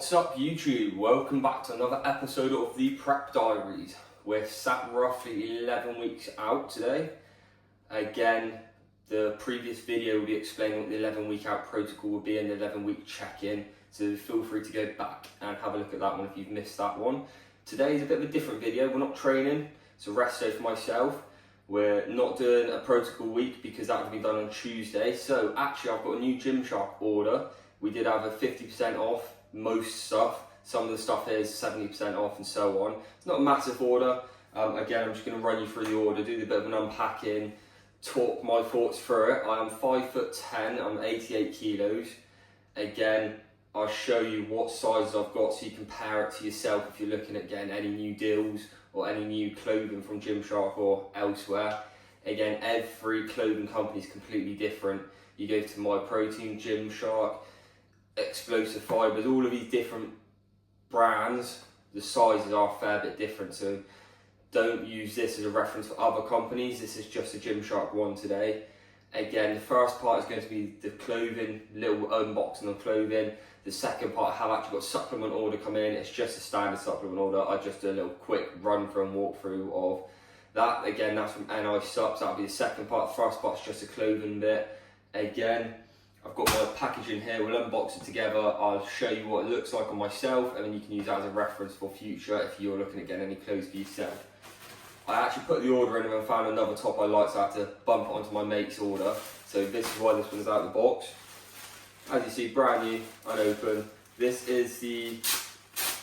What's up YouTube? Welcome back to another episode of the Prep Diaries. We're sat roughly 11 weeks out today. Again, the previous video will be explaining what the 11-week out protocol will be and the 11-week check-in. So feel free to go back and have a look at that one if you've missed that one. Today is a bit of a different video. We're not training, it's a rest day for myself. We're not doing a protocol week because that will be done on Tuesday. So actually I've got a new Gymshark order. We did have a 50% off most stuff. Some of the stuff is 70% off and so on. It's not a massive order. Again, I'm just going to run you through the order, do a bit of an unpacking, talk my thoughts through it. I am 5'10", I'm 88 kilos. Again, I'll show you what sizes I've got so you compare it to yourself if you're looking at getting any new deals or any new clothing from Gymshark or elsewhere. Again, every clothing company is completely different. You go to My Protein, Gymshark, Explosive Fibers, all of these different brands, the sizes are a fair bit different, so don't use this as a reference for other companies. This is just a Gymshark one today. Again, the first part is going to be the clothing, little unboxing of clothing. The second part, I have actually got a supplement order coming in. It's just a standard supplement order. I just do a little quick run through and walk through of that. Again, that's from NI Subs. That'll be the second part. The first part's just a clothing bit. Again, I've got my packaging here, we'll unbox it together, I'll show you what it looks like on myself and then you can use that as a reference for future if you're looking at getting any clothes for yourself. I actually put the order in and found another top I liked, so I had to bump it onto my mate's order. So this is why this one's out of the box. As you see, brand new, unopened. This is the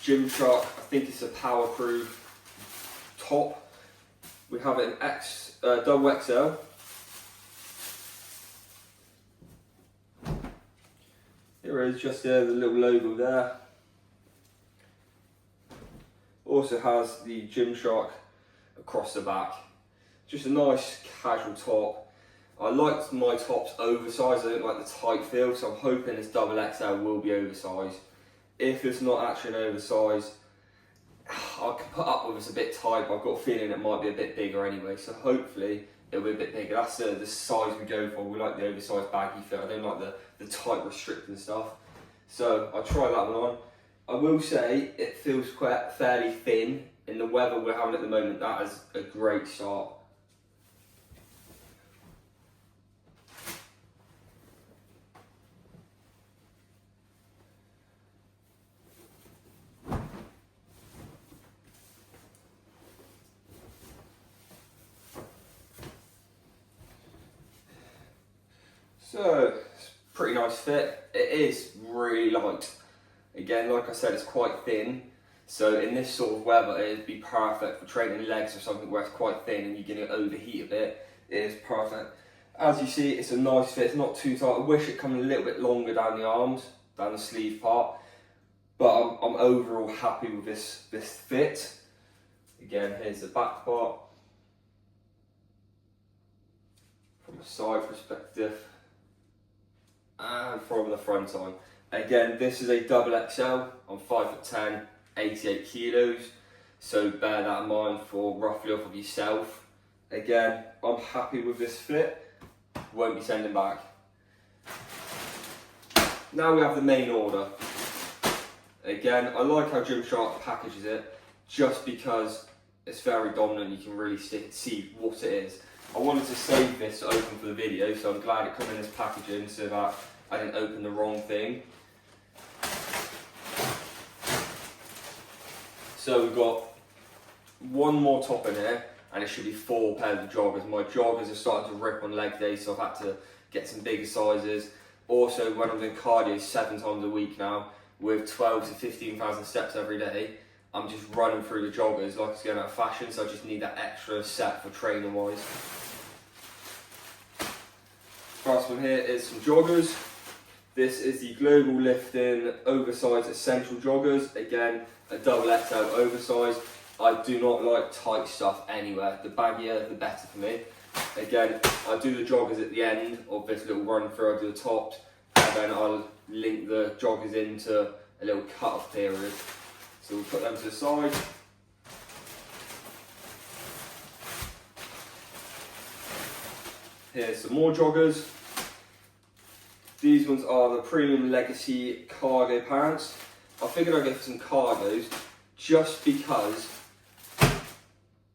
Gymshark, I think it's a Power Crew top. We have it in double XL. Here it is, just there, the little logo there. Also has the Gymshark across the back. Just a nice casual top. I liked my tops oversized, I don't like the tight feel, so I'm hoping this double XL will be oversized. If it's not actually an oversized, I can put up with it's a bit tight, but I've got a feeling it might be a bit bigger anyway, so hopefully it'll be a bit bigger. That's the size we go for. We like the oversized baggy fit. I don't like the tight restricting stuff. So I'll try that one on. I will say it feels quite fairly thin. In the weather we're having at the moment, that is a great start. So, it's a pretty nice fit. It is really light. Again, like I said, it's quite thin. So in this sort of weather, it'd be perfect for training legs or something where it's quite thin and you're going to overheat a bit. It is perfect. As you see, it's a nice fit. It's not too tight. I wish it come a little bit longer down the arms, down the sleeve part. But I'm overall happy with this fit. Again, here's the back part. From a side perspective. And from the front on. Again, this is a double XL. I'm 5'10", 88 kilos. So bear that in mind for roughly off of yourself. Again, I'm happy with this fit. Won't be sending back. Now we have the main order. Again, I like how Gymshark packages it just because it's very dominant. You can really see what it is. I wanted to save this to open for the video, so I'm glad it came in this packaging so that I didn't open the wrong thing. So we've got one more top in here, and it should be 4 pairs of joggers. My joggers are starting to rip on leg day, so I've had to get some bigger sizes. Also, when I'm doing cardio 7 times a week now, with 12 to 15,000 steps every day, I'm just running through the joggers like it's going out of fashion, so I just need that extra set for training wise. First one here is some joggers. This is the Global Lifting Oversized Essential Joggers. Again, a double XL oversized. I do not like tight stuff anywhere. The baggier, the better for me. Again, I do the joggers at the end of this little run through. I do the tops, and then I'll link the joggers into a little cut-off period. So we'll put them to the side. Here's some more joggers. These ones are the Premium Legacy cargo pants. I figured I'd go for some cargos just because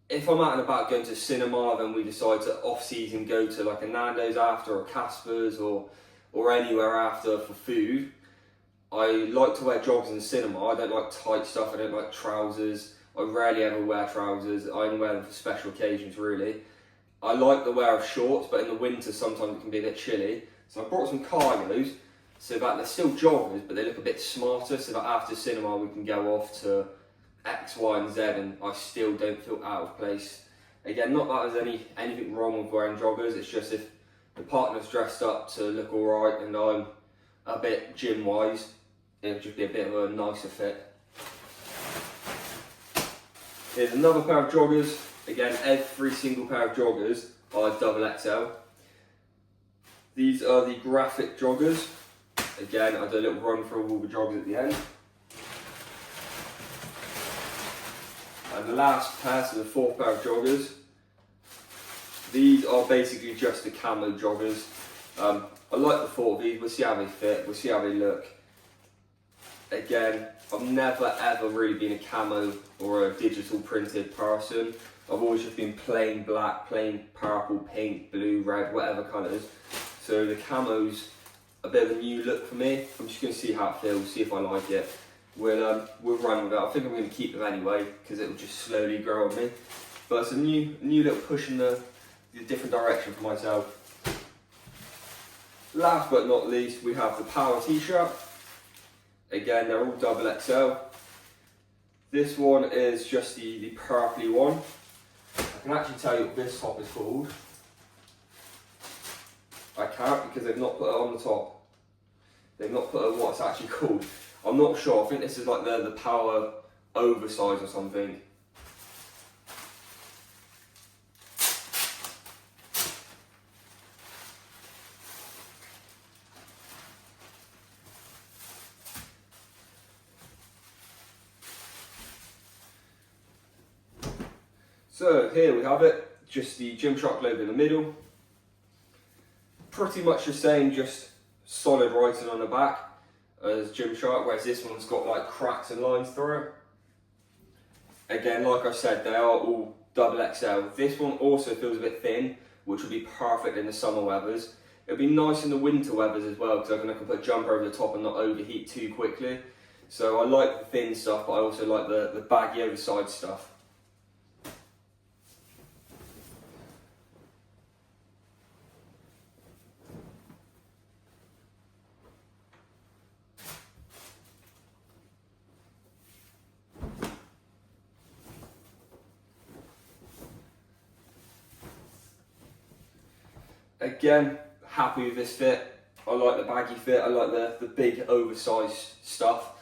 if I'm out and about going to cinema, then we decide to off-season go to like a Nando's after, or Casper's, or anywhere after for food. I like to wear joggers in the cinema. I don't like tight stuff, I don't like trousers. I rarely ever wear trousers, I only wear them for special occasions really. I like the wear of shorts, but in the winter sometimes it can be a bit chilly. So I brought some cargos, so that they're still joggers, but they look a bit smarter, so that after cinema we can go off to X, Y and Z and I still don't feel out of place. Again, not that there's anything wrong with wearing joggers, it's just if the partner's dressed up to look alright and I'm a bit gym wise, it would just be a bit of a nicer fit. Here's another pair of joggers. Again, every single pair of joggers are double XL. These are the graphic joggers. Again, I do a little run through all the joggers at the end. And the last pair, so the fourth pair of joggers, these are basically just the camo joggers. I like the thought of these, we'll see how they fit, we'll see how they look. Again, I've never ever really been a camo or a digital printed person. I've always just been plain black, plain purple, pink, blue, red, whatever colours. So the camo's a bit of a new look for me. I'm just going to see how it feels, see if I like it. We'll run with it. I think I'm going to keep them anyway because it will just slowly grow on me. But it's a new little push in the different direction for myself. Last but not least, we have the Power T-shirt. Again, they're all double XL. This one is just the purpley one. I can actually tell you what this top is called. I can't because they've not put it on the top. They've not put what it's actually called. I'm not sure, I think this is like the Power Oversize or something. So here we have it, just the Gymshark logo in the middle. Pretty much the same, just solid writing on the back as Gymshark, whereas this one's got like cracks and lines through it. Again, like I said, they are all double XL. This one also feels a bit thin, which would be perfect in the summer weathers. It'll be nice in the winter weathers as well, because I can put a jumper over the top and not overheat too quickly. So I like the thin stuff, but I also like the baggy oversized stuff. Again, happy with this fit. I like the baggy fit, I like the big oversized stuff.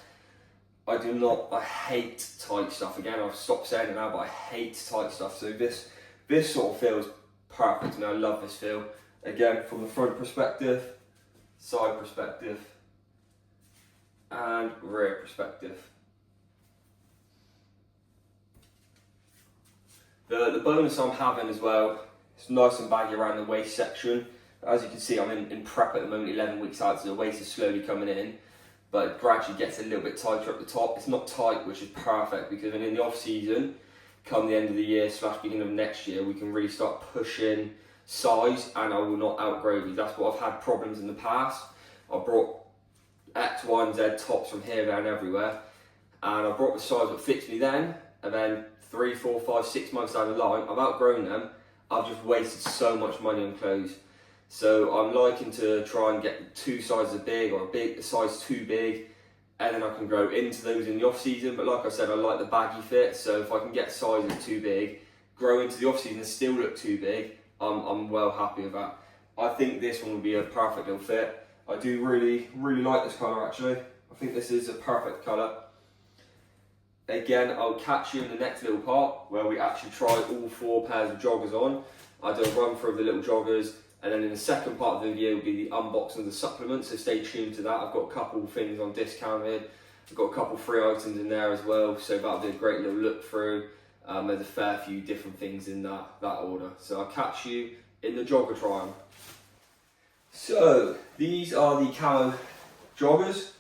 I hate tight stuff. Again, I've stopped saying it now, but I hate tight stuff. So this sort of feels perfect and I love this feel. Again, from the front perspective, side perspective, and rear perspective. The bonus I'm having as well, it's nice and baggy around the waist section. As you can see, I'm in prep at the moment, 11 weeks out, so the waist is slowly coming in, but it gradually gets a little bit tighter at the top. It's not tight, which is perfect, because then in the off season, come the end of the year / beginning of next year, we can really start pushing size, and I will not outgrow these. That's what I've had problems in the past. I brought X, Y and Z tops from here, there and everywhere, and I brought the size that fits me then, and then 3, 4, 5, 6 months down the line, I've outgrown them. I've just wasted so much money on clothes. So I'm liking to try and get 2 sizes big, or a size too big, and then I can grow into those in the off season. But like I said, I like the baggy fit, so if I can get sizes too big, grow into the off season and still look too big, I'm well happy with that. I think this one would be a perfect little fit. I do really like this colour actually. I think this is a perfect colour. Again, I'll catch you in the next little part where we actually try all 4 pairs of joggers on. I do a run through of the little joggers, and then in the second part of the video will be the unboxing of the supplements, so stay tuned to that. I've got a couple of things on discounted. I've got a couple of free items in there as well, so that'll be a great little look through. There's a fair few different things in that order. So I'll catch you in the jogger try-on. So these are the camo joggers.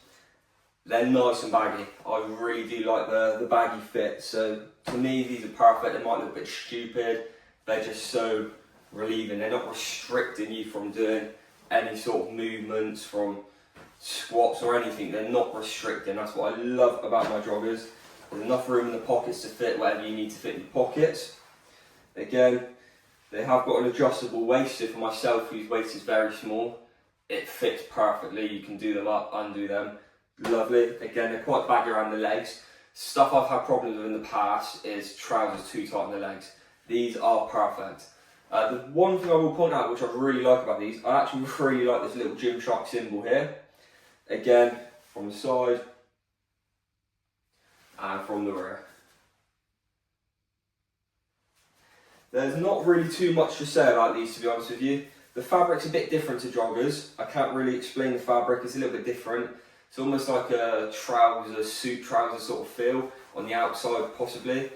They're nice and baggy. I really do like the baggy fit. So to me, these are perfect. They might look a bit stupid. They're just so relieving. They're not restricting you from doing any sort of movements, from squats or anything. They're not restricting. That's what I love about my joggers. There's enough room in the pockets to fit whatever you need to fit in the pockets. Again, they have got an adjustable waist, so for myself, whose waist is very small, it fits perfectly. You can do them up, undo them. Lovely. Again, they're quite baggy around the legs. Stuff I've had problems with in the past is trousers too tight on the legs. These are perfect. The one thing I will point out, which I really like about these, I actually really like this little Gymshark symbol here. Again, from the side and from the rear. There's not really too much to say about these, to be honest with you. The fabric's a bit different to joggers. I can't really explain the fabric, it's a little bit different. It's almost like a trouser, suit trouser sort of feel on the outside, possibly.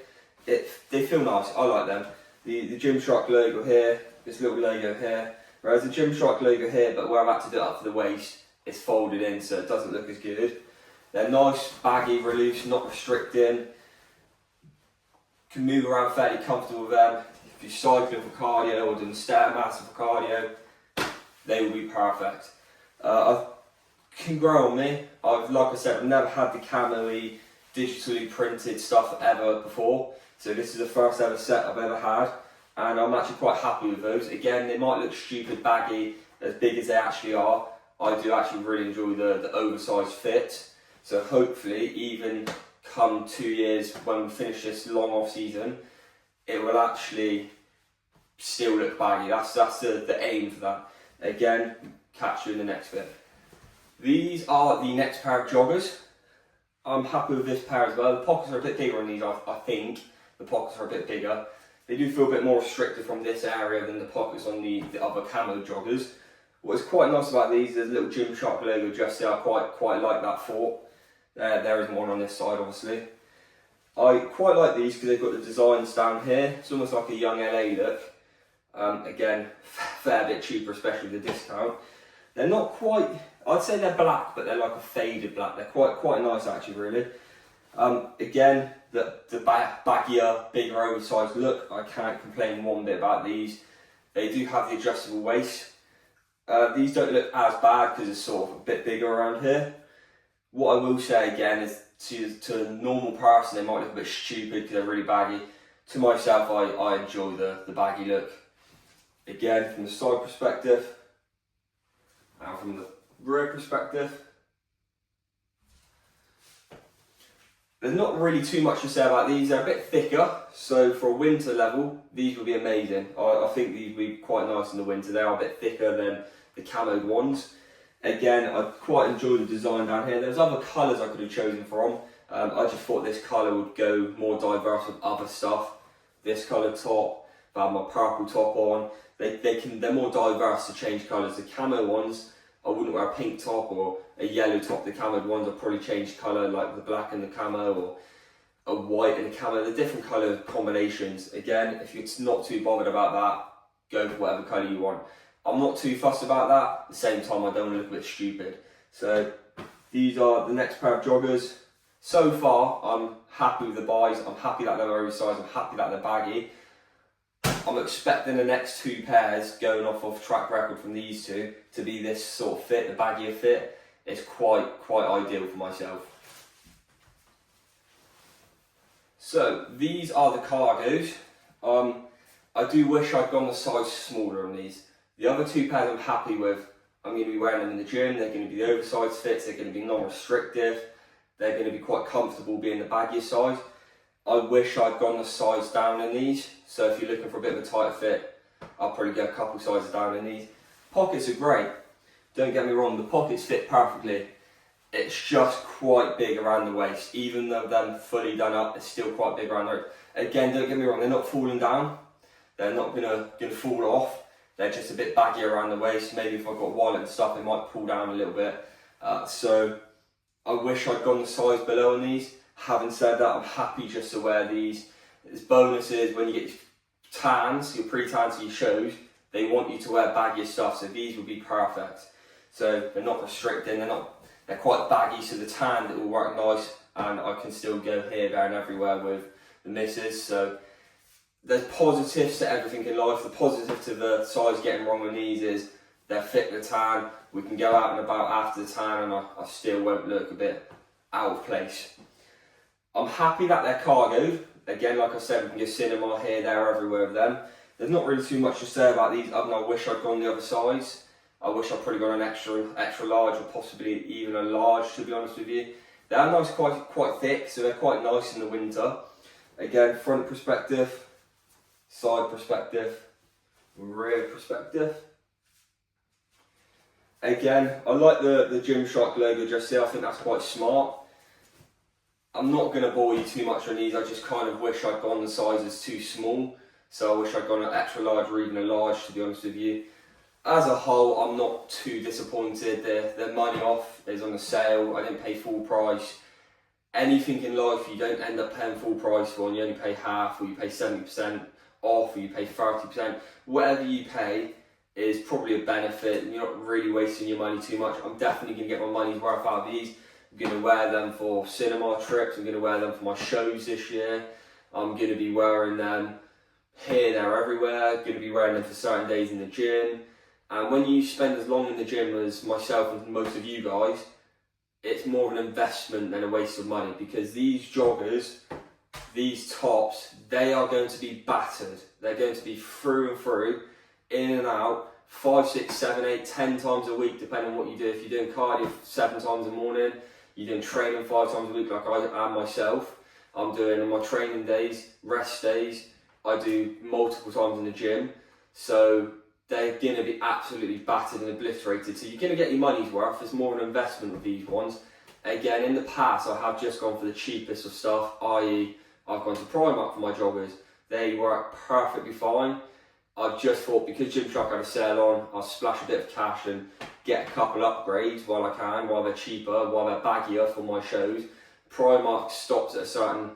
They feel nice, I like them. The Gymshark logo here, this little logo here. Whereas the Gymshark logo here, but where I've had to do it up to the waist, it's folded in, so it doesn't look as good. They're nice, baggy, loose, not restricting. Can move around fairly comfortable with them. If you're cycling for cardio or doing Stairmaster for cardio, they will be perfect. Can grow on me. Like I said, I've never had the camo-y, digitally printed stuff ever before. So this is the first ever set I've ever had, and I'm actually quite happy with those. Again, they might look stupid baggy, as big as they actually are. I do actually really enjoy the oversized fit. So hopefully, even come 2 years when we finish this long off season, it will actually still look baggy. That's the aim for that. Again, catch you in the next bit. These are the next pair of joggers. I'm happy with this pair as well. The pockets are a bit bigger on these, I think. The pockets are a bit bigger. They do feel a bit more restricted from this area than the pockets on the other camo joggers. What's quite nice about these, there's a little Gymshark logo just there. I quite like that fort. There is one on this side, obviously. I quite like these because they've got the designs down here. It's almost like a young LA look. Again, fair bit cheaper, especially with the discount. They're not quite, I'd say they're black, but they're like a faded black. They're quite nice actually, really. Again, the baggier, bigger, oversized look. I can't complain one bit about these. They do have the adjustable waist. These don't look as bad because it's sort of a bit bigger around here. What I will say again is to a normal person, they might look a bit stupid because they're really baggy. To myself, I enjoy the baggy look. Again, from the side perspective, and from the rear perspective. There's not really too much to say about these. They're a bit thicker, so for a winter level, these would be amazing. I think these would be quite nice in the winter. They are a bit thicker than the camoed ones. Again, I quite enjoy the design down here. There's other colours I could have chosen from. I just thought this colour would go more diverse with other stuff. This colour top, I have my purple top on. They're more diverse to change colours. The camo ones, I wouldn't wear a pink top or a yellow top. The camoed ones, I'd probably change colour, like the black and the camo, or a white and a camo. The different colour combinations. Again, if you're not too bothered about that, go for whatever colour you want. I'm not too fussed about that. At the same time, I don't want to look a bit stupid. So these are the next pair of joggers. So far, I'm happy with the buys. I'm happy that they're oversized. I'm happy that they're baggy. I'm expecting the next two pairs, going off of track record from these two, to be this sort of fit, the baggier fit. It's quite ideal for myself. So these are the cargos. I do wish I'd gone the size smaller on these. The other two pairs I'm happy with. I'm going to be wearing them in the gym. They're going to be the oversized fits. They're going to be non-restrictive. They're going to be quite comfortable being the baggier size. I wish I'd gone the size down in these. So if you're looking for a bit of a tighter fit, I'll probably go a couple sizes down in these. Pockets are great. Don't get me wrong, the pockets fit perfectly. It's just quite big around the waist. Even though they're fully done up, it's still quite big around there. Again, don't get me wrong, they're not falling down. They're not gonna fall off. They're just a bit baggier around the waist. Maybe if I've got a wallet and stuff, they might pull down a little bit. So I wish I'd gone the size below on these. Having said that, I'm happy just to wear these. There's bonuses when you get your tans, your pre-tans, your shows. They want you to wear baggier stuff, so these would be perfect. So they're not restricting. They're quite baggy, so the tan it will work nice, and I can still go here, there and everywhere with the missus. So there's positives to everything in life. The positive to the size getting wrong with these is they're fit the tan. We can go out and about after the tan and I still won't look a bit out of place. I'm happy that they're cargoed. Again, like I said, we can go cinema here, there, everywhere with them. There's not really too much to say about these other than I wish I'd gone the other size. I wish I'd probably gone an extra large, or possibly even a large, to be honest with you. They are nice, quite thick, so they're quite nice in the winter. Again, front perspective, side perspective, rear perspective. Again, I like the Gymshark logo just here. I think that's quite smart. I'm not going to bore you too much on these. I just kind of wish I'd gone the sizes too small. So I wish I'd gone an extra large or even a large, to be honest with you. As a whole, I'm not too disappointed. Their money off is on a sale. I didn't pay full price. Anything in life you don't end up paying full price for, and you only pay half, or you pay 70% off, or you pay 30%. Whatever you pay is probably a benefit, and you're not really wasting your money too much. I'm definitely going to get my money's worth out of these. I'm going to wear them for cinema trips. I'm going to wear them for my shows this year. I'm going to be wearing them here, there, everywhere. I'm going to be wearing them for certain days in the gym. And when you spend as long in the gym as myself and most of you guys, it's more of an investment than a waste of money, because these joggers, these tops, they are going to be battered. They're going to be through and through, in and out, 5, 6, 7, 8, 10 times a week, depending on what you do. If you're doing cardio 7 times a morning, you're doing training 5 times a week like I am myself. I'm doing on my training days, rest days, I do multiple times in the gym. So they're going to be absolutely battered and obliterated. So you're going to get your money's worth. It's more of an investment with these ones. Again, in the past, I have just gone for the cheapest of stuff, i.e. I've gone to Primark for my joggers. They work perfectly fine. I just thought, because Gymshark had a sale on, I'll splash a bit of cash and get a couple upgrades while I can, while they're cheaper, while they're baggier for my shows. Primark stops at a certain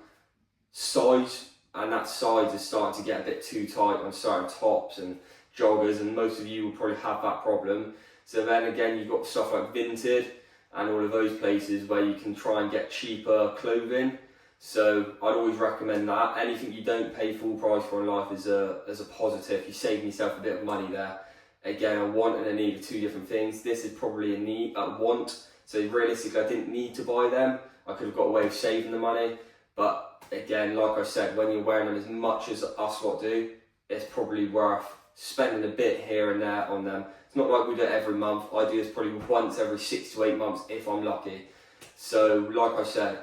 size, and that size is starting to get a bit too tight on certain tops and joggers, and most of you will probably have that problem. So then again, you've got stuff like Vinted and all of those places where you can try and get cheaper clothing. So I'd always recommend that. Anything you don't pay full price for in life is a positive. You're saving yourself a bit of money there. Again, a want and a need are two different things. This is probably a want. So realistically, I didn't need to buy them. I could have got away with saving the money. But again, like I said, when you're wearing them as much as us lot do, it's probably worth spending a bit here and there on them. It's not like we do it every month. I do this probably once every 6 to 8 months if I'm lucky. So like I said,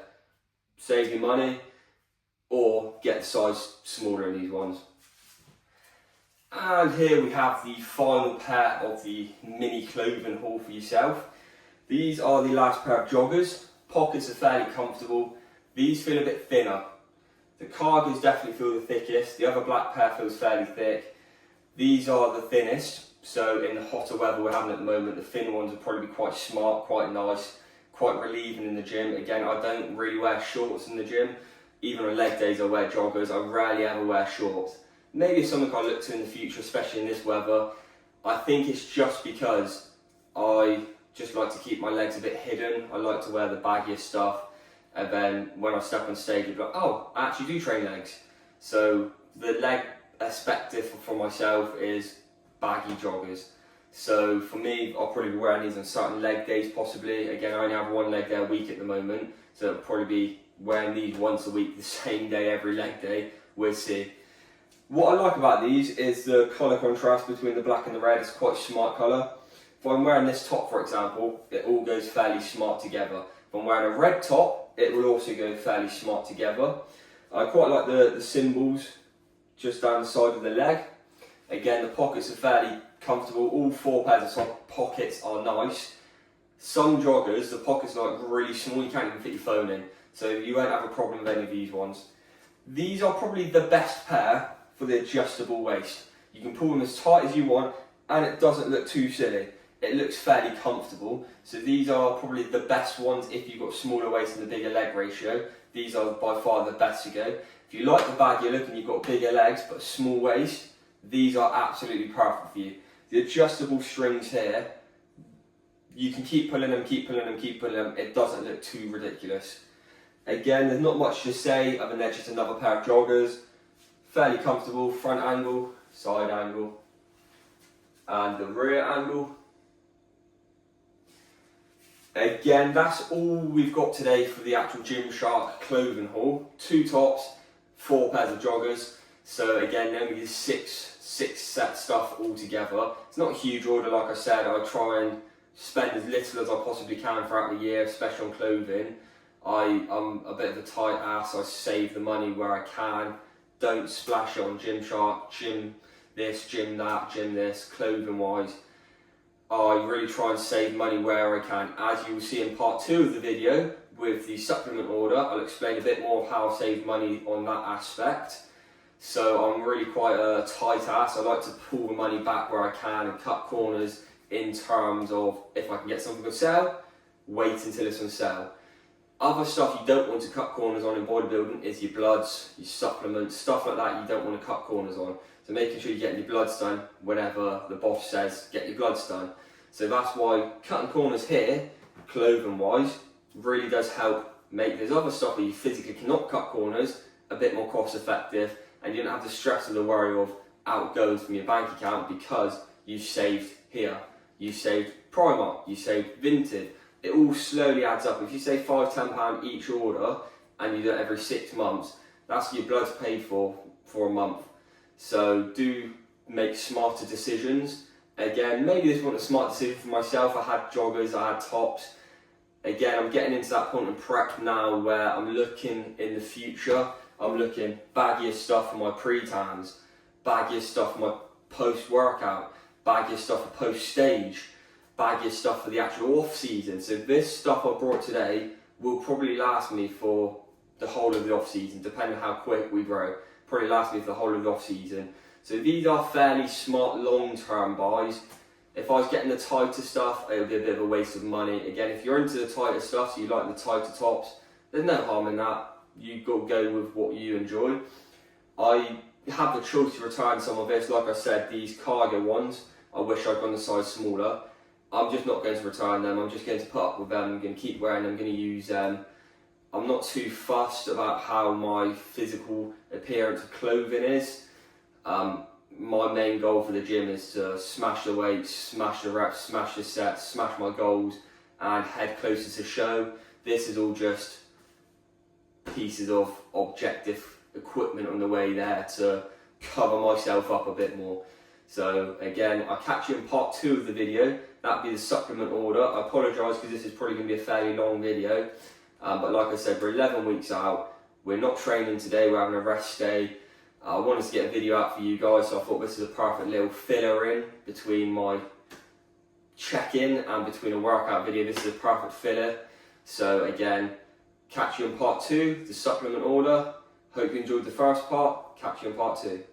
save your money or get the size smaller in these ones. And here we have the final pair of the mini clothing haul for yourself. These are the last pair of joggers. Pockets are fairly comfortable. These feel a bit thinner. The cargos definitely feel the thickest. The other black pair feels fairly thick. These are the thinnest, so in the hotter weather we're having at the moment, the thin ones will probably be quite smart, quite nice, quite relieving in the gym. Again, I don't really wear shorts in the gym. Even on leg days I wear joggers. I rarely ever wear shorts. Maybe it's something I look to in the future, especially in this weather. I think it's just because I just like to keep my legs a bit hidden. I like to wear the baggiest stuff, and then when I step on stage, you'll be like, oh, I actually do train legs. So the leg perspective for myself is baggy joggers. So for me, I'll probably be wearing these on certain leg days possibly. Again, I only have one leg day a week at the moment, so I'll probably be wearing these once a week, the same day every leg day. We'll see. What I like about these is the colour contrast between the black and the red. It's quite a smart colour. If I'm wearing this top, for example, it all goes fairly smart together. If I'm wearing a red top, it will also go fairly smart together. I quite like the symbols just down the side of the leg. Again, the pockets are fairly comfortable. All 4 pairs of pockets are nice. Some joggers, the pockets are like really small, you can't even fit your phone in. So you won't have a problem with any of these ones. These are probably the best pair for the adjustable waist. You can pull them as tight as you want and it doesn't look too silly. It looks fairly comfortable. So these are probably the best ones if you've got smaller waist and a bigger leg ratio. These are by far the best to go. If you like the baggier look and you've got bigger legs but a small waist, these are absolutely perfect for you. The adjustable strings here, you can keep pulling them, keep pulling them, keep pulling them. It doesn't look too ridiculous. Again, there's not much to say other than they're just another pair of joggers. Fairly comfortable, front angle, side angle, and the rear angle. Again, that's all we've got today for the actual Gymshark clothing haul. 2 tops, 4 pairs of joggers. So again, only the six set stuff all together. It's not a huge order, like I said. I try and spend as little as I possibly can throughout the year, especially on clothing. I'm a bit of a tight ass. I save the money where I can. Don't splash it on Gymshark, gym this, gym that, gym this, clothing wise. I really try and save money where I can. As you will see in part 2 of the video with the supplement order, I'll explain a bit more of how I save money on that aspect. So I'm really quite a tight ass. I like to pull the money back where I can and cut corners in terms of if I can get something on sale, wait until it's on sale. Other stuff you don't want to cut corners on in bodybuilding is your bloods, your supplements, stuff like that you don't want to cut corners on. So making sure you get your bloods done whenever the boss says get your bloods done. So that's why cutting corners here, clothing wise, really does help make this other stuff where you physically cannot cut corners a bit more cost effective, and you don't have the stress or the worry of outgoings from your bank account because you've saved here. You saved Primark, you saved Vinted. It all slowly adds up. If you save £5–10 each order and you do it every 6 months, that's your bloods paid for a month. So do make smarter decisions. Again, maybe this wasn't a smart decision for myself. I had joggers, I had tops. Again, I'm getting into that point of prep now where I'm looking in the future. I'm looking baggier stuff for my pre-tans, baggier stuff for my post-workout, baggier stuff for post-stage, baggier stuff for the actual off-season. So this stuff I brought today will probably last me for the whole of the off-season, depending on how quick we grow. Probably last me for the whole of the off-season. So these are fairly smart long-term buys. If I was getting the tighter stuff, it would be a bit of a waste of money. Again, if you're into the tighter stuff, so you like the tighter tops, there's no harm in that. You've got to go with what you enjoy. I have the choice to return some of this. Like I said, these cargo ones, I wish I'd gone the size smaller. I'm just not going to return them. I'm just going to put up with them. I'm going to keep wearing them. I'm going to use them. I'm not too fussed about how my physical appearance of clothing is. My main goal for the gym is to smash the weights, smash the reps, smash the sets, smash my goals, and head closer to show. This is all just pieces of objective equipment on the way there to cover myself up a bit more. So again, I'll catch you in part 2 of the video. That'll be the supplement order. I apologise because this is probably going to be a fairly long video. But like I said, we're 11 weeks out. We're not training today, we're having a rest day. I wanted to get a video out for you guys, so I thought this is a perfect little filler in between my check-in and between a workout video. This is a perfect filler. So again, catch you in part 2, the supplement order. Hope you enjoyed the first part. Catch you in part 2.